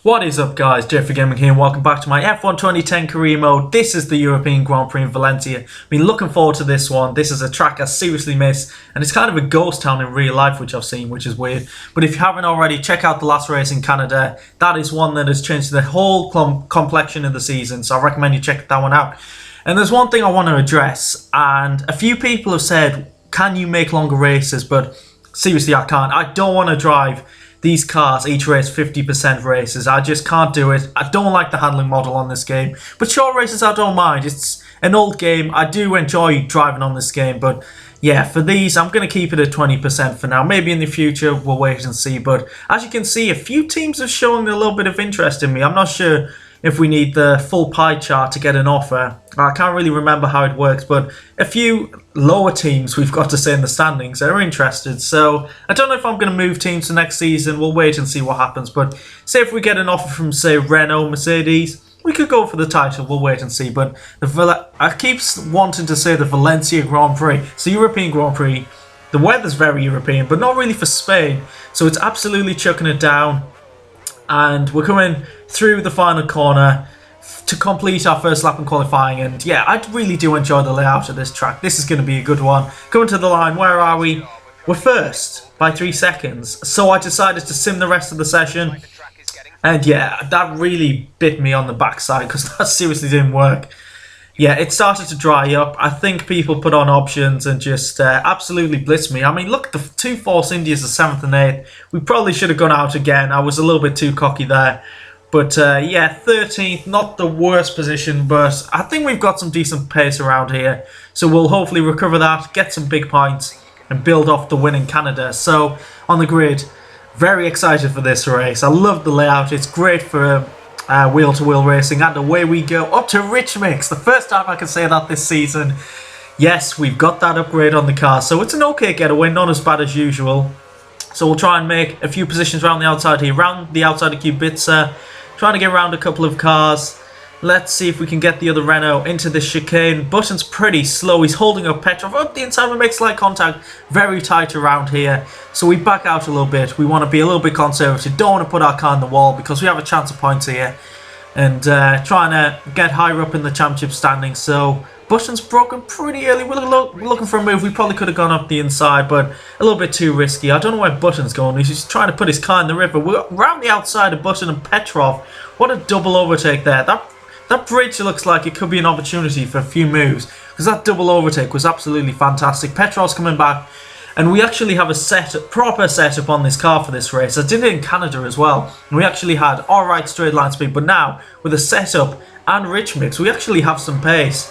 What is up, guys? JayFerGaming here and welcome back to my F1 2010 career mode. This is the European Grand Prix in Valencia. Been looking forward to this one. This is a track I seriously miss, and it's kind of a ghost town in real life, which I've seen, which is weird. But if you haven't already, check out the last race in Canada. That is one that has changed the whole complexion of the season, so I recommend you check that one out. And there's one thing I want to address, and a few people have said, can you make longer races? But seriously, I can't. I don't want to drive these cars each race 50% races. I just can't do it. I don't like the handling model on this game. But short races I don't mind. It's an old game. I do enjoy driving on this game. But yeah, for these I'm going to keep it at 20% for now. Maybe in the future we'll wait and see. But as you can see, a few teams are showing a little bit of interest in me. I'm not sure if we need the full pie chart to get an offer. I can't really remember how it works, but a few lower teams, we've got to say, in the standings are interested. So I don't know if I'm going to move teams to next season. We'll wait and see what happens. But say if we get an offer from, say, Renault, Mercedes, we could go for the title. We'll wait and see. But I keep wanting to say the Valencia Grand Prix. It's the European Grand Prix. The weather's very European, but not really for Spain. So it's absolutely chucking it down. And we're coming through the final corner to complete our first lap in qualifying. And yeah, I really do enjoy the layout of this track. This is going to be a good one. Coming to the line, where are we? We're first by 3 seconds. So I decided to sim the rest of the session. And yeah, that really bit me on the backside because that seriously didn't work. Yeah, it started to dry up. I think people put on options and just absolutely blitzed me. I mean, look, the two Force Indias, the 7th and 8th. We probably should have gone out again. I was a little bit too cocky there. But yeah, 13th, not the worst position, but I think we've got some decent pace around here. So we'll hopefully recover that, get some big points, and build off the win in Canada. So on the grid, very excited for this race. I love the layout. It's great for wheel-to-wheel racing, and away we go up to Rich Mix. The first time I can say that this season. Yes, we've got that upgrade on the car, so it's an okay getaway, not as bad as usual. So we'll try and make a few positions around the outside here, around the outside of Kubica, trying to get around a couple of cars. Let's see if we can get the other Renault into this chicane. Button's pretty slow. He's holding up Petrov up the inside. We make slight contact. Very tight around here. So we back out a little bit. We want to be a little bit conservative. Don't want to put our car in the wall because we have a chance of points here. And trying to get higher up in the championship standings. So Button's broken pretty early. We're looking for a move. We probably could have gone up the inside, but a little bit too risky. I don't know where Button's going. He's just trying to put his car in the river. We're around the outside of Button and Petrov. What a double overtake there. That bridge looks like it could be an opportunity for a few moves because that double overtake was absolutely fantastic. Petrov's coming back, and we actually have a proper setup on this car for this race. I did it in Canada as well, and we actually had alright straight line speed, but now with a setup and rich mix, we actually have some pace.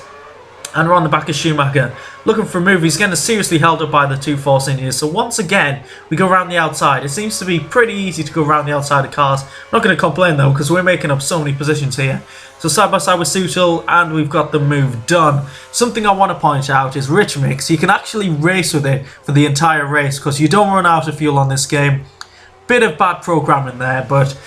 And we're on the back of Schumacher, looking for a move. He's getting seriously held up by the two Force Indians. So once again, we go around the outside. It seems to be pretty easy to go around the outside of cars. I'm not going to complain though, because we're making up so many positions here. So side by side with Sutil, and we've got the move done. Something I want to point out is Rich Mix. You can actually race with it for the entire race, because you don't run out of fuel on this game. Bit of bad programming there, but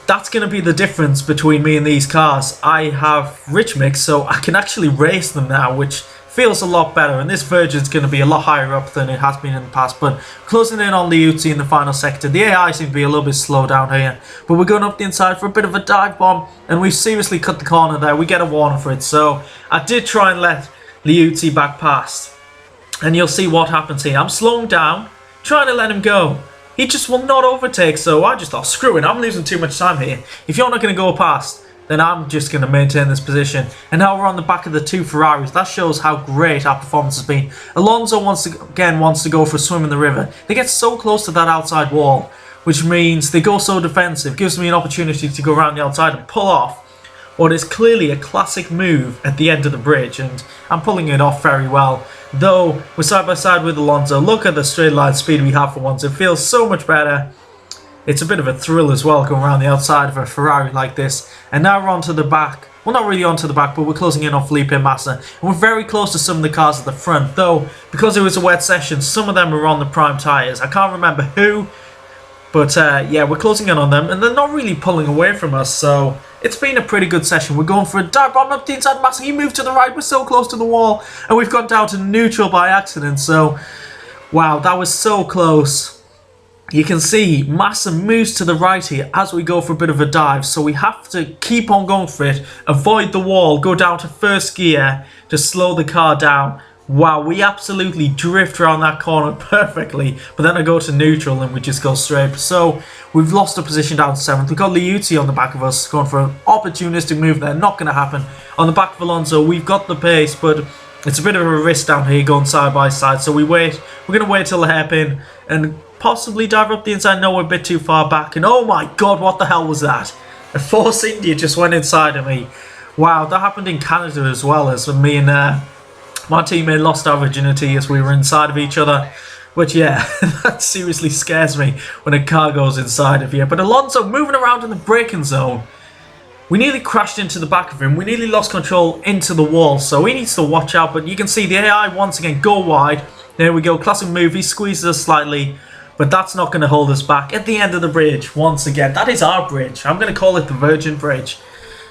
that's going to be the difference between me and these cars. I have Rich Mix, so I can actually race them now, which feels a lot better. And this Virgin's going to be a lot higher up than it has been in the past. But closing in on Liuzzi in the final sector. The AI seems to be a little bit slow down here. But we're going up the inside for a bit of a dive bomb. And we've seriously cut the corner there. We get a warning for it. So I did try and let Liuzzi back past. And you'll see what happens here. I'm slowing down, trying to let him go. He just will not overtake, so I just thought, screw it, I'm losing too much time here. If you're not going to go past, then I'm just going to maintain this position. And now we're on the back of the two Ferraris. That shows how great our performance has been. Alonso wants to go for a swim in the river. They get so close to that outside wall, which means they go so defensive. Gives me an opportunity to go around the outside and pull off what is clearly a classic move at the end of the bridge. And I'm pulling it off very well. Though we're side by side with Alonso. Look at the straight line speed we have for once. It feels so much better. It's a bit of a thrill as well going around the outside of a Ferrari like this. And now we're onto the back. Well, not really onto the back, but we're closing in on Felipe Massa. And we're very close to some of the cars at the front. Though, because it was a wet session, some of them were on the prime tyres. I can't remember who. But yeah, we're closing in on them. And they're not really pulling away from us. So it's been a pretty good session. We're going for a dive bomb up the inside. Massa, he moved to the right. We're so close to the wall. And we've gone down to neutral by accident. So, wow, that was so close. you can see Massa moves to the right here as we go for a bit of a dive, so we have to keep on going for it, avoid the wall, go down to first gear to slow the car down. Wow, we absolutely drift around that corner perfectly, but then I go to neutral and we just go straight. So we've lost a position down to 7th. We've got Liuzzi on the back of us going for an opportunistic move there, not going to happen. On the back of Alonso, we've got the pace, but it's a bit of a risk down here going side by side, so we wait. We're going to wait till the hairpin and possibly dive up the inside. No, we're a bit too far back, and oh my god, what the hell was that? A Force India just went inside of me. Wow, that happened in Canada as well, as me and my teammate lost our virginity as we were inside of each other. But yeah, that seriously scares me when a car goes inside of you. But Alonso moving around in the braking zone. We nearly crashed into the back of him. We nearly lost control into the wall, so he needs to watch out. But you can see the AI once again go wide. There we go, classic move. He squeezes us slightly, but that's not going to hold us back. At the end of the bridge, once again, that is our bridge. I'm going to call it the Virgin Bridge.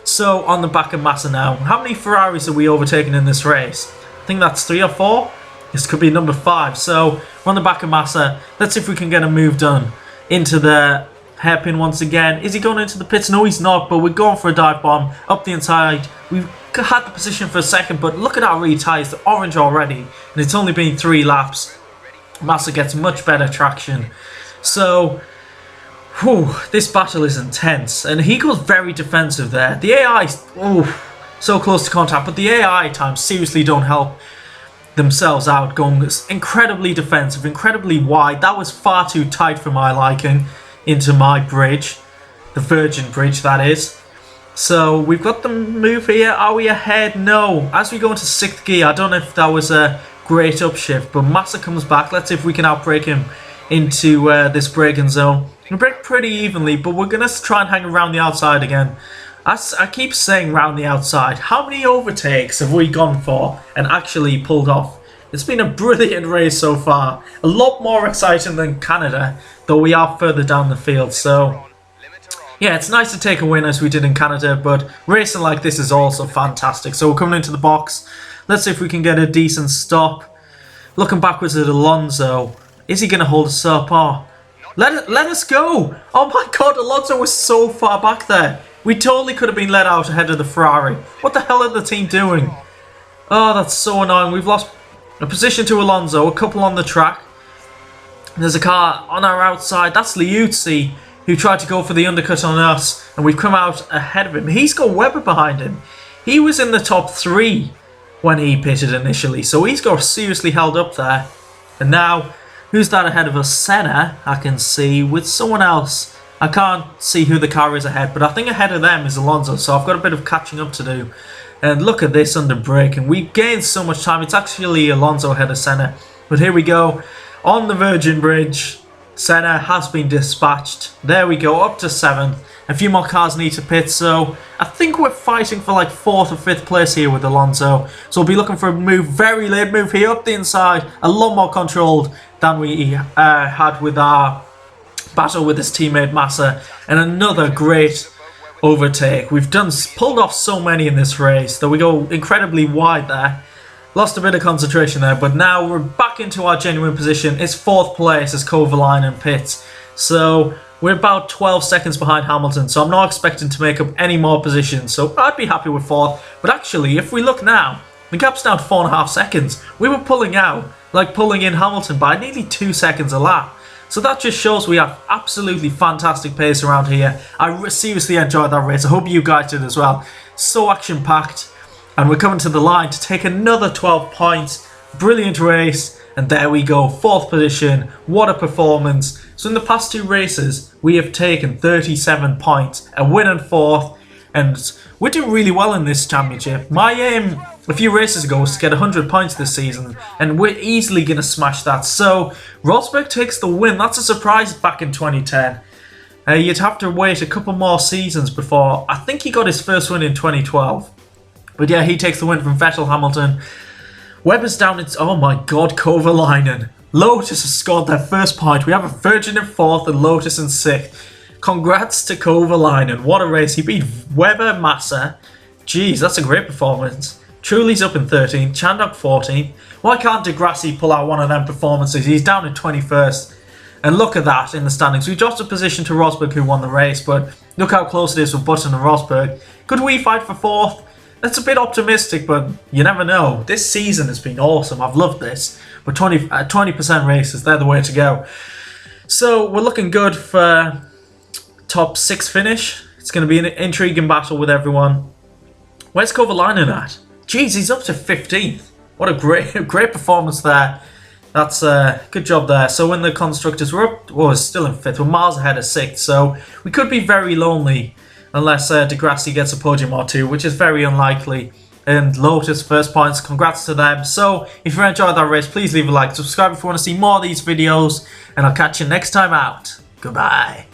So on the back of Massa now. How many Ferraris are we overtaking in this race? I think that's 3 or 4. This could be number 5. So we're on the back of Massa. Let's see if we can get a move done into the hairpin once again. Is he going into the pits? No, he's not, but we're going for a dive bomb up the inside. We've had the position for a second, but look at our retyres. They're orange already, and it's only been 3 laps. Massa gets much better traction. So, whew, this battle is intense, and he goes very defensive there. The AI, so close to contact, but the AI at times seriously don't help themselves out, going incredibly defensive, incredibly wide. That was far too tight for my liking into my bridge, the Virgin Bridge that is. So we've got the move here. Are we ahead? No. As we go into 6th gear, I don't know if that was a great upshift, but Massa comes back. Let's see if we can outbrake him into this braking zone. We brake pretty evenly, but we're going to try and hang around the outside again. I keep saying round the outside. How many overtakes have we gone for and actually pulled off? It's been a brilliant race so far. A lot more exciting than Canada, though we are further down the field. So, yeah, it's nice to take a win as we did in Canada, but racing like this is also fantastic. So we're coming into the box. Let's see if we can get a decent stop. Looking backwards at Alonso. Is he going to hold us up? Oh, let us go. Oh my god, Alonso was so far back there. We totally could have been let out ahead of the Ferrari. What the hell are the team doing? Oh, that's so annoying. We've lost a position to Alonso, a couple on the track. There's a car on our outside. That's Liuzzi, who tried to go for the undercut on us, and we've come out ahead of him. He's got Webber behind him. He was in the top 3 when he pitted initially, so he's got seriously held up there. And now, who's that ahead of us? Senna, I can see, with someone else. I can't see who the car is ahead, but I think ahead of them is Alonso, so I've got a bit of catching up to do. And look at this under braking. We gained so much time. It's actually Alonso ahead of Senna. But here we go. On the Virgin Bridge, Senna has been dispatched. There we go, up to 7th. A few more cars need to pit, so I think we're fighting for like 4th or 5th place here with Alonso. So we'll be looking for a move, very late move here up the inside. A lot more controlled than we had with our battle with his teammate Massa, and another great overtake. We've pulled off so many in this race that we go incredibly wide there. Lost a bit of concentration there, but now we're back into our genuine position. It's 4th place as Kovalainen pits, so we're about 12 seconds behind Hamilton, so I'm not expecting to make up any more positions, so I'd be happy with 4th. But actually, if we look now, the gap's down to 4.5 seconds. We were pulling out, like pulling in Hamilton by nearly 2 seconds a lap. So that just shows we have absolutely fantastic pace around here. I seriously enjoyed that race. I hope you guys did as well. So action-packed. And we're coming to the line to take another 12 points. Brilliant race. And there we go. 4th position. What a performance. So in the past 2 races, we have taken 37 points. A win and 4th. And we're doing really well in this championship. My aim a few races ago was to get 100 points this season, and we're easily going to smash that. So Rosberg takes the win. That's a surprise back in 2010. You'd have to wait a couple more seasons before. I think he got his first win in 2012. But yeah, he takes the win from Vettel, Hamilton. Webber's down. It's, oh my god, Kovalainen. Lotus has scored their first point. We have a Virgin in 4th and Lotus in 6th. Congrats to Kovalainen. What a race. He beat Webber, Massa. Jeez, that's a great performance. Truly's up in 13th, Chandok 14th. Why can't Degrassi pull out one of them performances? He's down in 21st. And look at that in the standings. We dropped a position to Rosberg, who won the race, but look how close it is with Button and Rosberg. Could we fight for 4th? That's a bit optimistic, but you never know. This season has been awesome. I've loved this. But 20% races, they're the way to go. So we're looking good for top 6 finish. It's going to be an intriguing battle with everyone. Where's Kovalainen at? Jeez, he's up to 15th. What a great performance there. That's a good job there. So in the constructors, we're up, well, still in 5th. We're miles ahead of 6th. So we could be very lonely unless Degrassi gets a podium or 2, which is very unlikely. And Lotus, first points, congrats to them. So if you enjoyed that race, please leave a like, subscribe if you want to see more of these videos, and I'll catch you next time out. Goodbye.